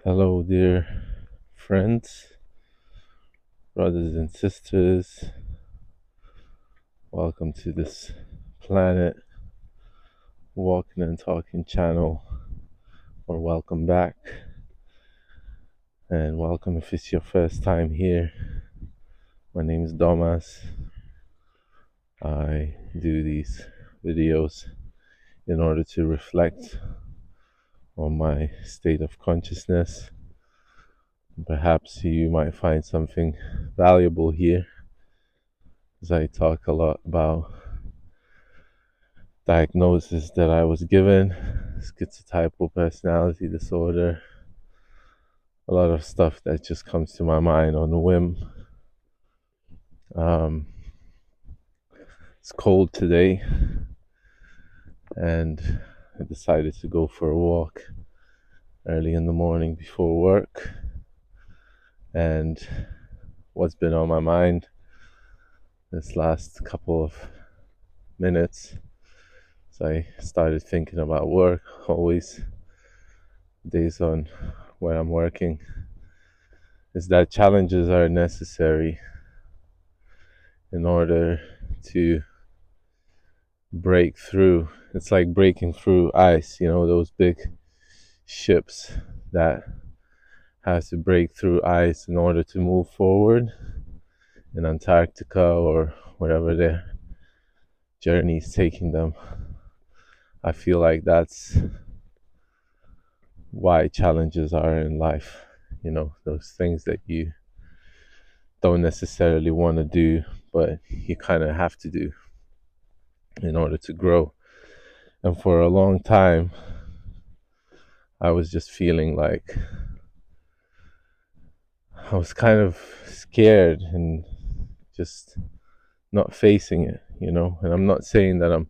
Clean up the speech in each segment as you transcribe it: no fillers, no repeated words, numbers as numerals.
Hello, dear friends, brothers and sisters. Welcome to this planet walking and talking channel, or welcome back. And welcome if it's your first time here. My name is Domas. I do these videos in order to reflect on my state of consciousness. Perhaps you might find something valuable here, as I talk a lot about diagnosis that I was given, schizotypal personality disorder, a lot of stuff that just comes to my mind on a whim. It's cold today, and I decided to go for a walk early in the morning before work. And what's been on my mind this last couple of minutes, so I started thinking about work, always days on where I'm working, is that challenges are necessary in order to break through. It's like breaking through ice, those big ships that have to break through ice in order to move forward in Antarctica or wherever their journey is taking them. I feel like that's why challenges are in life, those things that you don't necessarily want to do, but you kind of have to do in order to grow. And for a long time, I was just feeling like I was kind of scared and just not facing it, And I'm not saying that I'm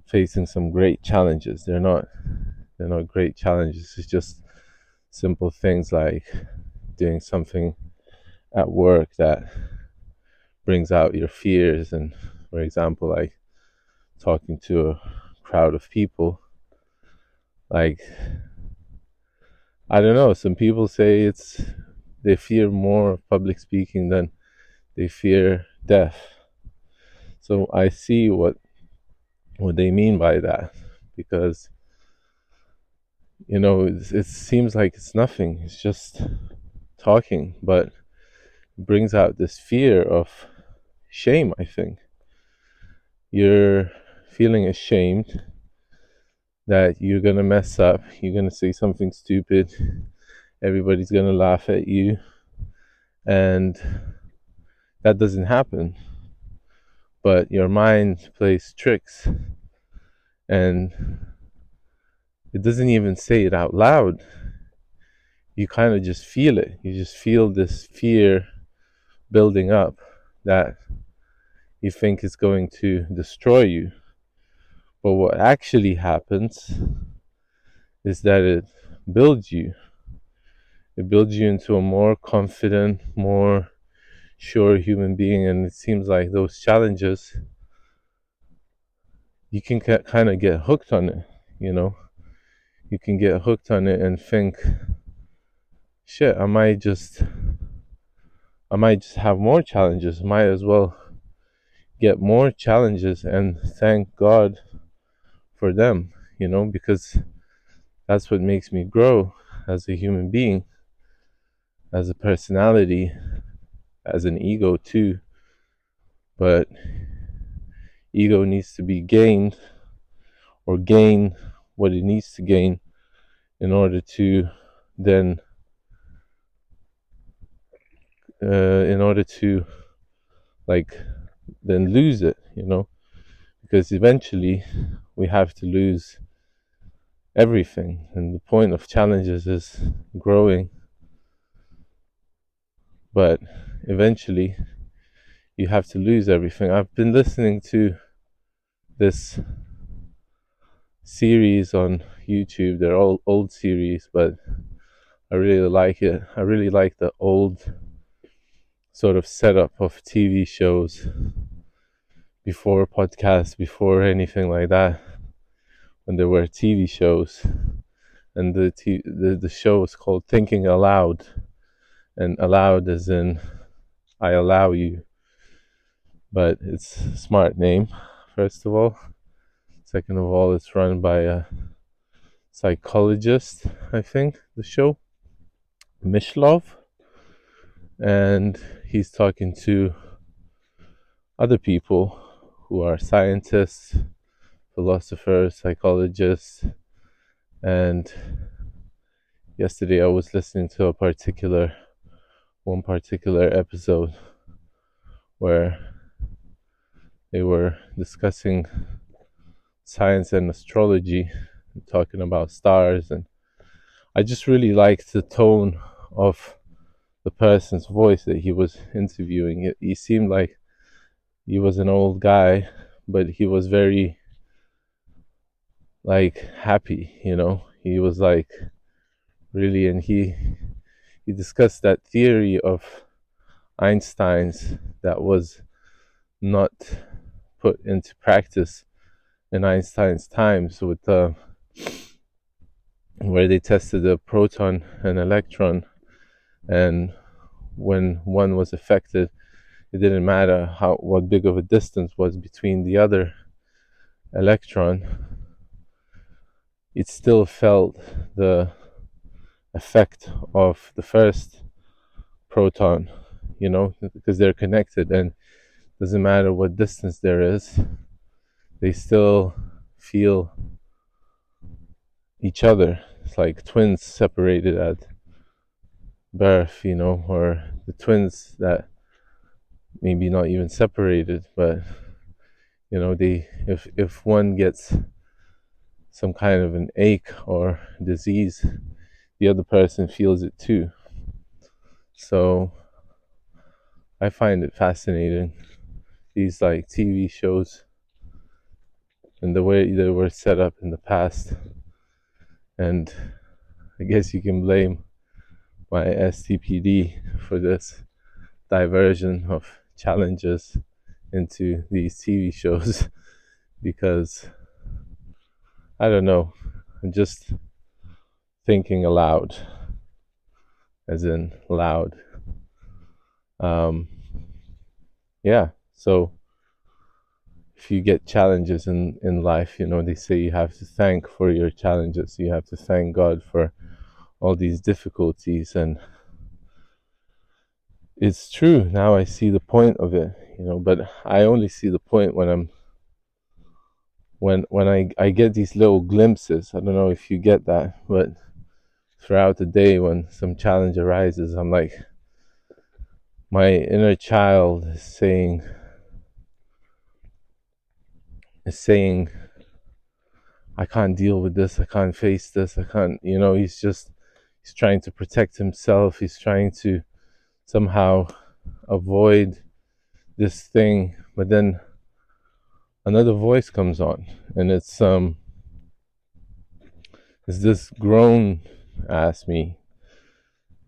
facing some great challenges. They're not great challenges. It's just simple things like doing something at work that brings out your fears. And for example, like talking to a crowd of people, like, I don't know, some people say they fear more public speaking than they fear death. So I see what they mean by that, because it seems like it's nothing, it's just talking, but it brings out this fear of shame. I think you're feeling ashamed that you're gonna mess up, you're gonna say something stupid, everybody's gonna laugh at you, and that doesn't happen. But your mind plays tricks, and it doesn't even say it out loud. You kind of just feel it. You just feel this fear building up that you think is going to destroy you. But what actually happens is that it builds you. It builds you into a more confident, more sure human being. And it seems like those challenges, you can kind of get hooked on it, You can get hooked on it and think, shit, I might just have more challenges. Might as well get more challenges and thank God for them, because that's what makes me grow as a human being, as a personality, as an ego too. But ego needs to be gained, or gain what it needs to gain, in order to then then lose it, because eventually we have to lose everything. And the point of challenges is growing, but eventually you have to lose everything. I've been listening to this series on YouTube. They're all old series, but I really like it. I really like the old sort of setup of TV shows before podcasts, before anything like that, when there were TV shows. and the show is called Thinking Aloud, and aloud as in I allow you, but it's a smart name, first of all. Second of all, it's run by a psychologist, I think, the show, Mishlov, and he's talking to other people who are scientists, philosophers, psychologists, and yesterday I was listening to one particular episode where they were discussing science and astrology, talking about stars, and I just really liked the tone of the person's voice that he was interviewing. He seemed like he was an old guy, but he was very like happy, He was like really, and he discussed that theory of Einstein's that was not put into practice in Einstein's times with where they tested a proton and electron, and when one was affected, it didn't matter what big of a distance was between the other electron, it still felt the effect of the first proton, because they're connected, and doesn't matter what distance there is, they still feel each other. It's like twins separated at birth, or the twins that maybe not even separated, but they, if one gets some kind of an ache or disease, the other person feels it too. So I find it fascinating, these like TV shows and the way they were set up in the past. And I guess you can blame my stpd for this diversion of challenges into these TV shows because I don't know, I'm just thinking aloud, as in loud. Yeah, so if you get challenges in life, they say you have to thank for your challenges. You have to thank God for all these difficulties, and it's true. Now I see the point of it, but I only see the point when I get these little glimpses. I don't know if you get that, but throughout the day when some challenge arises, I'm like, my inner child is saying, I can't deal with this, I can't face this, I can't, he's trying to protect himself, he's trying to somehow avoid this thing, but then another voice comes on, and it's this grown ass me,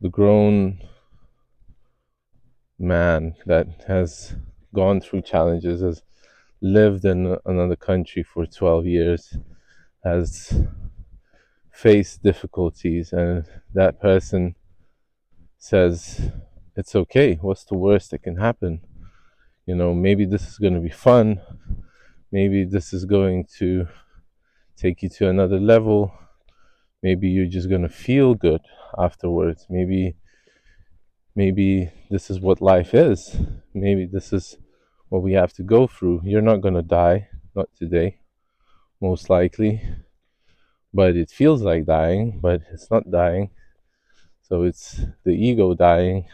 the grown man that has gone through challenges, has lived in another country for 12 years, has faced difficulties, and that person says, it's okay, what's the worst that can happen? Maybe this is going to be fun, maybe this is going to take you to another level, maybe you're just going to feel good afterwards, maybe this is what life is, maybe this is what we have to go through. You're not going to die, not today, most likely, but it feels like dying, but it's not dying. So it's the ego dying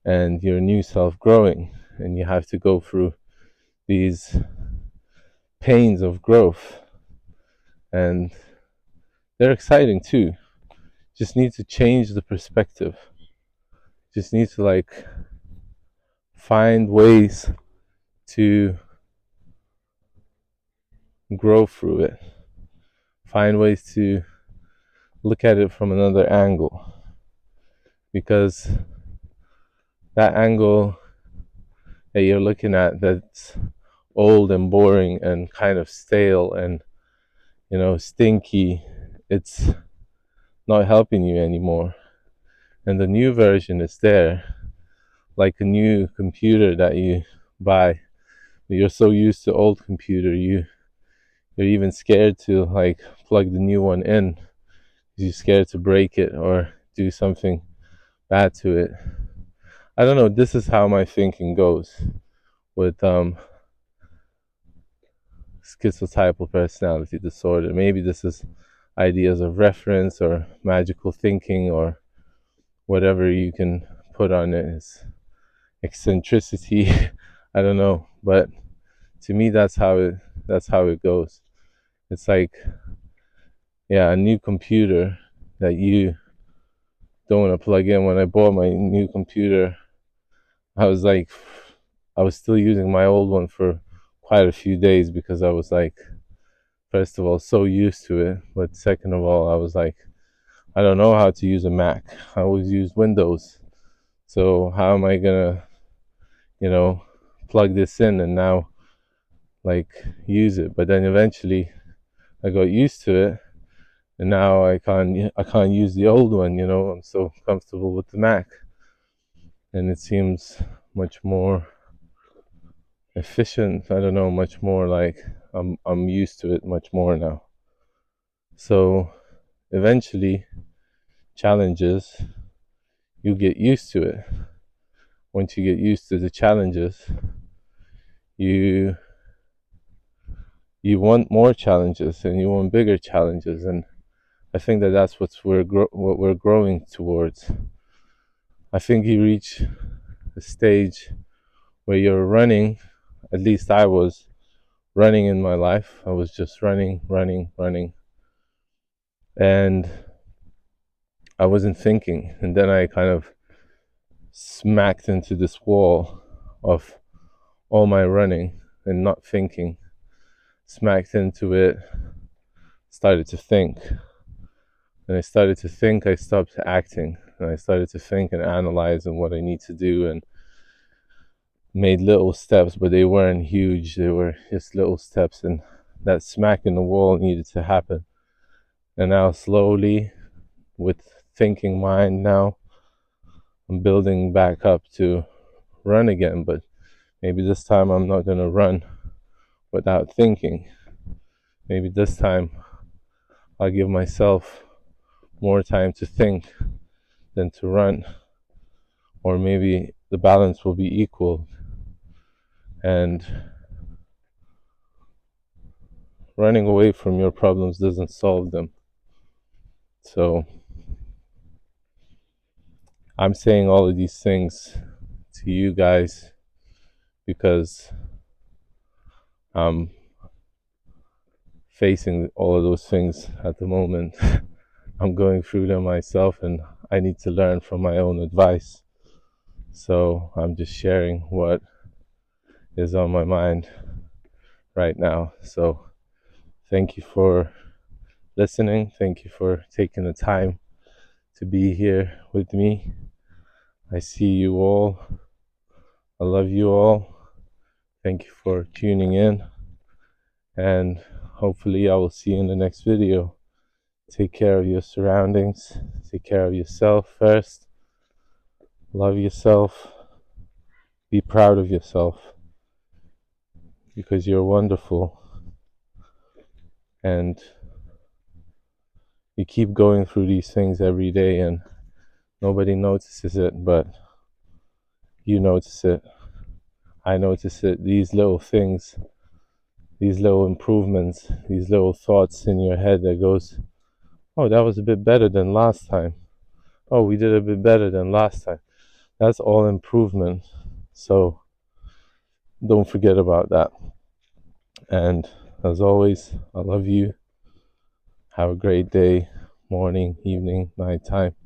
and your new self growing, and you have to go through these pains of growth, and they're exciting too. Just need to change the perspective, just need to like find ways to grow through it, find ways to look at it from another angle, because that angle that you're looking at, that's old and boring and kind of stale and stinky, it's not helping you anymore. And the new version is there, like a new computer that you buy. You're so used to old computer, you're even scared to like plug the new one in. You're scared to break it or do something bad to it. I don't know, this is how my thinking goes with schizotypal personality disorder. Maybe this is ideas of reference or magical thinking or whatever you can put on it. Is eccentricity. I don't know, but to me that's how it goes. It's like, yeah, a new computer that you don't want to plug in. When I bought my new computer, I was like, I was still using my old one for quite a few days because I was like, first of all, so used to it, but second of all, I was like, I don't know how to use a Mac. I always use Windows, so how am I gonna, plug this in and now like use it? But then eventually I got used to it, and now I can't use the old one. I'm so comfortable with the Mac, and it seems much more efficient. I don't know, much more like I'm used to it much more now. So eventually, challenges, you get used to it. Once you get used to the challenges, you want more challenges and you want bigger challenges, and I think that's what we're growing towards. I think you reach a stage where you're running. At least I was running in my life. I was just running, and I wasn't thinking. And then I kind of smacked into this wall of all my running and not thinking. Smacked into it, started to think. And I started to think, I stopped acting. And I started to think and analyze and what I need to do, and made little steps, but they weren't huge. They were just little steps, and that smack in the wall needed to happen. And now slowly, with thinking mind, now I'm building back up to run again, but maybe this time I'm not going to run without thinking. Maybe this time I'll give myself more time to think than to run, or maybe the balance will be equal, and running away from your problems doesn't solve them. So I'm saying all of these things to you guys because I'm facing all of those things at the moment. I'm going through them myself, and I need to learn from my own advice. So I'm just sharing what is on my mind right now. So thank you for listening. Thank you for taking the time to be here with me. I see you all. I love you all. Thank you for tuning in, and hopefully I will see you in the next video. Take care of your surroundings. Take care of yourself first. Love yourself. Be proud of yourself because you're wonderful, and you keep going through these things every day and nobody notices it, but you notice it. I notice it. These little things, these little improvements, these little thoughts in your head that goes, oh, that was a bit better than last time. Oh, we did a bit better than last time. That's all improvement. So don't forget about that. And as always, I love you. Have a great day, morning, evening, nighttime,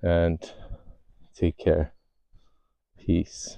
and take care. Peace.